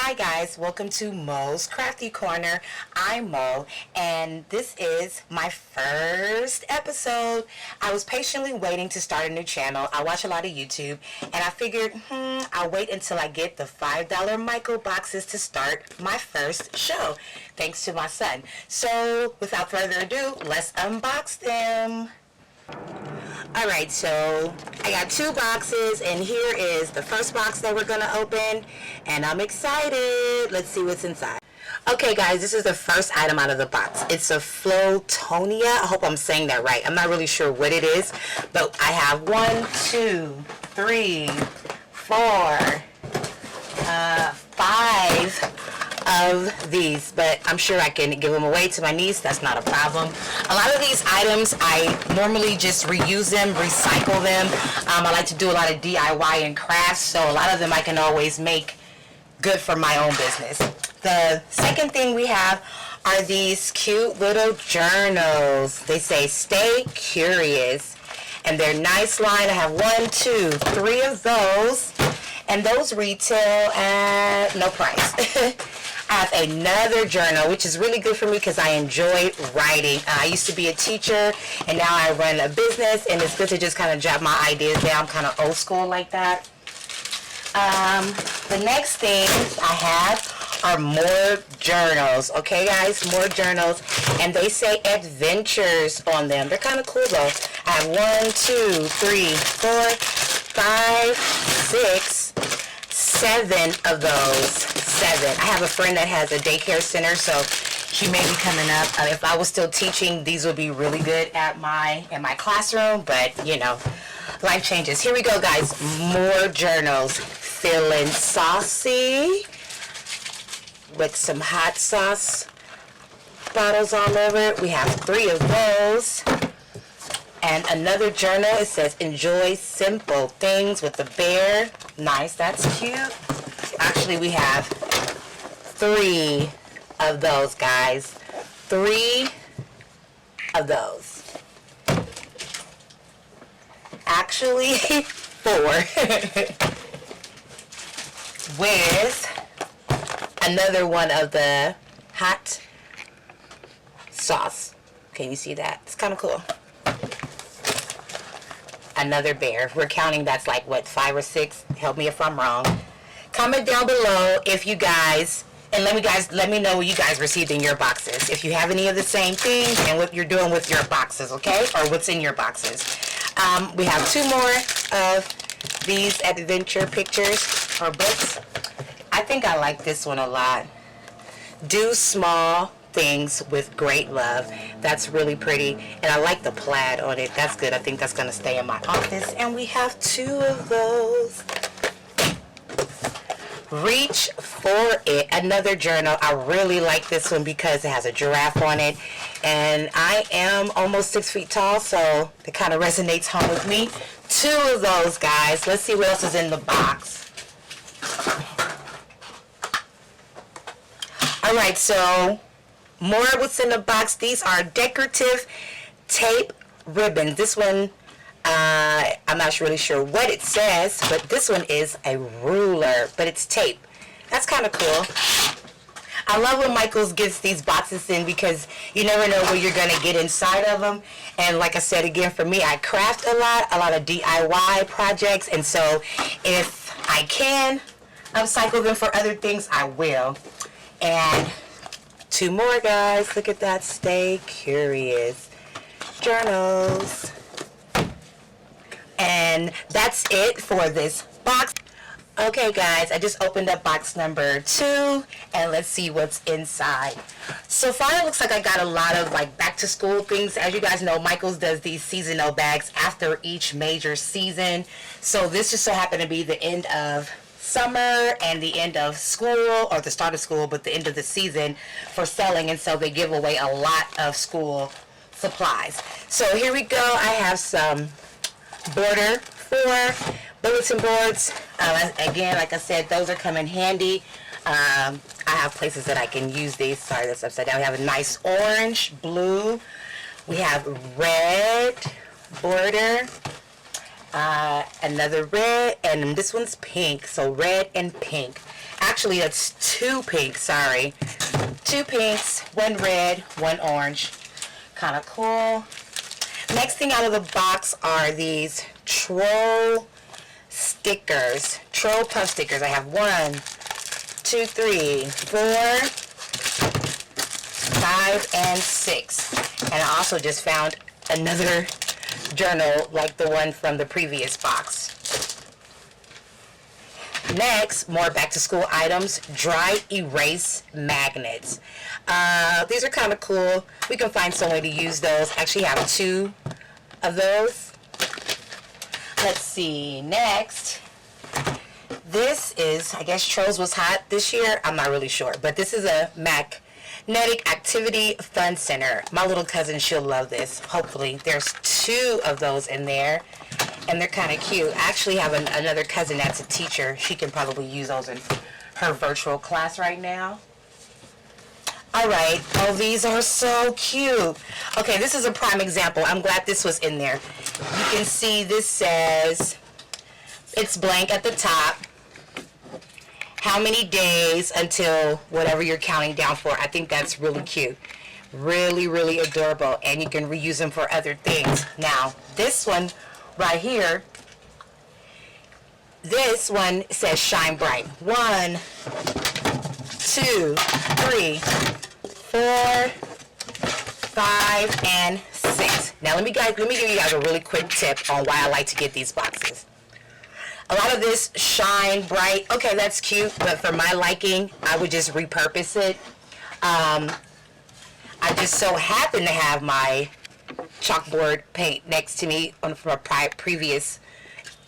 Hi guys, welcome to Mo's Crafty Corner. I'm Mo, and this is my first episode. I was patiently waiting to start a new channel. I watch a lot of YouTube, and I figured, I'll wait until I get the $5 Michael boxes to start my first show, thanks to my son. So, without further ado, let's unbox them. Alright, so I got two boxes, and here is the first box that we're going to open, and I'm excited. Let's see what's inside. Okay guys, this is the first item out of the box. It's a Floatonia. I hope I'm saying that right. I'm not really sure what it is, but I have 1, 2, 3, 4, 5 of these, but I'm sure I can give them away to my niece. That's not a problem. A lot of these items I normally just reuse them, recycle them. I like to do a lot of DIY and crafts, so a lot of them I can always make good for my own business. The second thing we have are these cute little journals. They say stay curious, and they're nice line. I have 1, 2, 3 of those, and those retail at no price. I have another journal, which is really good for me because I enjoy writing. I used to be a teacher, and now I run a business, and it's good to just kind of jot my ideas down. I'm kind of old school like that. The next thing I have are more journals. Okay, guys, more journals, and they say adventures on them. They're kind of cool, though. I have 1, 2, 3, 4, 5, 6, 7 of those. 7. I have a friend that has a daycare center, so she may be coming up. If I was still teaching, these would be really good at my classroom, but you know, life changes. Here we go, guys. More journals. Feeling saucy with some hot sauce bottles all over it. We have 3 of those. And another journal. It says enjoy simple things with the bear. Nice, that's cute. Actually, we have 3 of those, guys. 3 of those. Actually, 4. With another one of the hot sauce. Can you see that? It's kind of cool. Another bear. We're counting that's like, what, 5 or 6? Help me if I'm wrong. Comment down below if you guys, and let me know what you guys received in your boxes. If you have any of the same things and what you're doing with your boxes, okay? Or what's in your boxes. We have 2 more of these adventure pictures or books. I think I like this one a lot. Do small things with great love. That's really pretty, and I like the plaid on it. That's good. I think that's going to stay in my office. And we have 2 of those. Reach for it. Another journal. I really like this one because it has a giraffe on it, and I am almost 6 feet tall, so it kind of resonates home with me. 2 of those, guys. Let's see what else is in the box. Alright, so more what's in the box. These are decorative tape ribbons. This one, I'm not really sure what it says, but this one is a ruler, but it's tape. That's kind of cool. I love when Michaels gets these boxes in because you never know what you're going to get inside of them. And like I said again, for me, I craft a lot of DIY projects, and so if I can upcycle them for other things, I will. And 2 more, guys. Look at that. Stay curious. Journals. And that's it for this box. Okay, guys. I just opened up box number 2. And let's see what's inside. So far, it looks like I got a lot of like back to school things. As you guys know, Michaels does these seasonal bags after each major season. So this just so happened to be the end of summer and the end of school, or the start of school, but the end of the season for selling, and so they give away a lot of school supplies. So here we go. I have some border for bulletin boards. Again, like I said, those are coming handy. I have places that I can use these. Sorry, that's upside down. We have a nice orange, blue. We have red border. Another red, and this one's pink, so red and pink. Actually, that's 2 pinks, sorry. 2 pinks, 1 red, 1 orange. Kind of cool. Next thing out of the box are these Troll stickers. Troll puff stickers. I have 1, 2, 3, 4, 5, and 6. And I also just found another journal like the one from the previous box. Next, more back to school items, dry erase magnets. These are kind of cool. We can find some way to use those. I actually have 2 of those. Let's see, next. This is, I guess Trolls was hot this year. I'm not really sure, but this is a Magnetic Activity Fun Center. My little cousin, she'll love this. Hopefully, there's 2 of those in there. And they're kind of cute. I actually have another cousin that's a teacher. She can probably use those in her virtual class right now. Alright, oh, these are so cute. Okay, this is a prime example. I'm glad this was in there. You can see this says, it's blank at the top. How many days until whatever you're counting down for. I think that's really cute. Really, really adorable. And you can reuse them for other things. Now, this one right here, this one says shine bright. 1, 2, 3, 4, 5, and 6. Now let me give you guys a really quick tip on why I like to get these boxes. A lot of this shine bright, okay, that's cute, but for my liking, I would just repurpose it. I just so happen to have my chalkboard paint next to me from a previous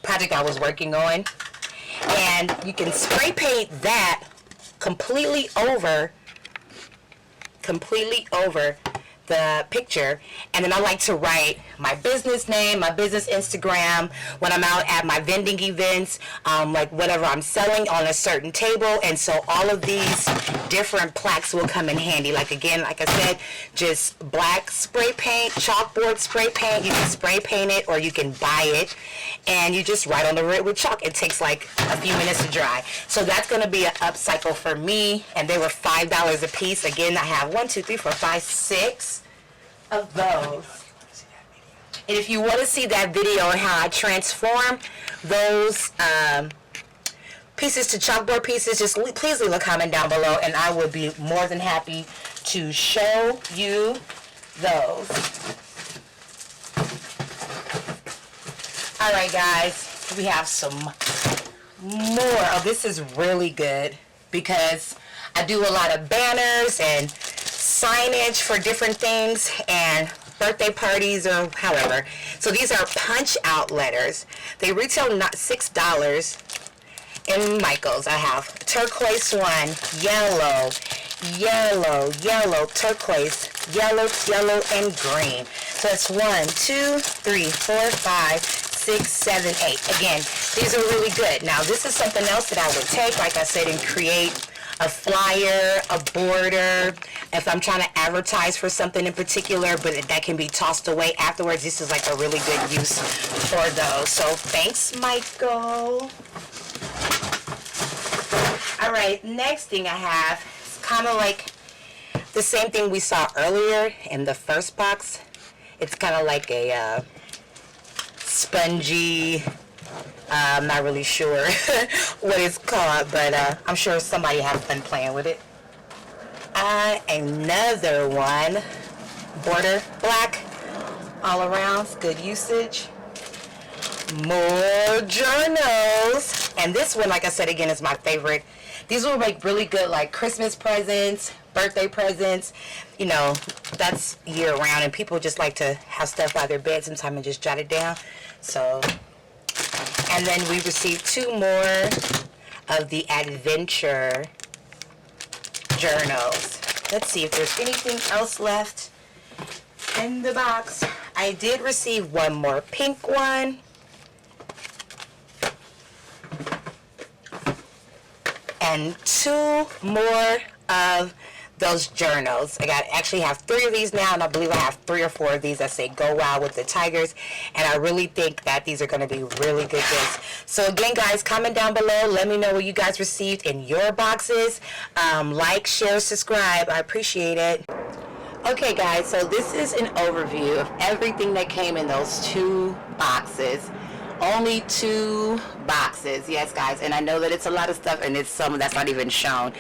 project I was working on, and you can spray paint that completely over the picture, and then I like to write my business name, my business Instagram, when I'm out at my vending events, like whatever I'm selling on a certain table. And so all of these different plaques will come in handy. Like again, like I said, just black spray paint, chalkboard spray paint. You can spray paint it or you can buy it, and you just write on the red with chalk. It takes like a few minutes to dry. So that's going to be an upcycle for me, and they were $5 a piece. Again, I have 1, 2, 3, 4, 5, 6 of those. And if you want to see that video on how I transform those pieces to chalkboard pieces, just please leave a comment down below, and I would be more than happy to show you those. Alright guys, we have some more. Oh, this is really good because I do a lot of banners and signage for different things and birthday parties or however. So these are punch out letters. They retail not $6 in Michaels. I have turquoise 1, yellow, yellow, yellow, turquoise, yellow, yellow, and green. So it's 1, 2, 3, 4, 5, 6, 7, 8. Again, these are really good. Now this is something else that I would take, like I said, and create a flyer, a border, if I'm trying to advertise for something in particular, but that can be tossed away afterwards. This is like a really good use for those. So thanks, Michael. Alright, next thing I have is kind of like the same thing we saw earlier in the first box. It's kind of like a spongy, I'm not really sure what it's called, but I'm sure somebody had fun playing with it. Another one, border black all around, good usage. More journals, and this one, like I said again, is my favorite. These will make really good like Christmas presents, birthday presents. You know, that's year round, and people just like to have stuff by their bed sometime and just jot it down. So, and then we received 2 more of the adventure journals. Let's see if there's anything else left in the box. I did receive 1 more pink one. And 2 more of those journals. Actually have 3 of these now, and I believe I have 3 or 4 of these that say Go Wild with the Tigers, and I really think that these are going to be really good gifts. So again, guys, comment down below. Let me know what you guys received in your boxes. Like, share, subscribe. I appreciate it. Okay, guys, so this is an overview of everything that came in those 2 boxes. Only 2 boxes, yes, guys, and I know that it's a lot of stuff, and it's some that's not even shown.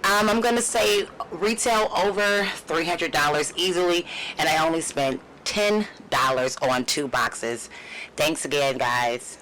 I'm gonna say retail over $300 easily, and I only spent $10 on 2 boxes. Thanks again, guys.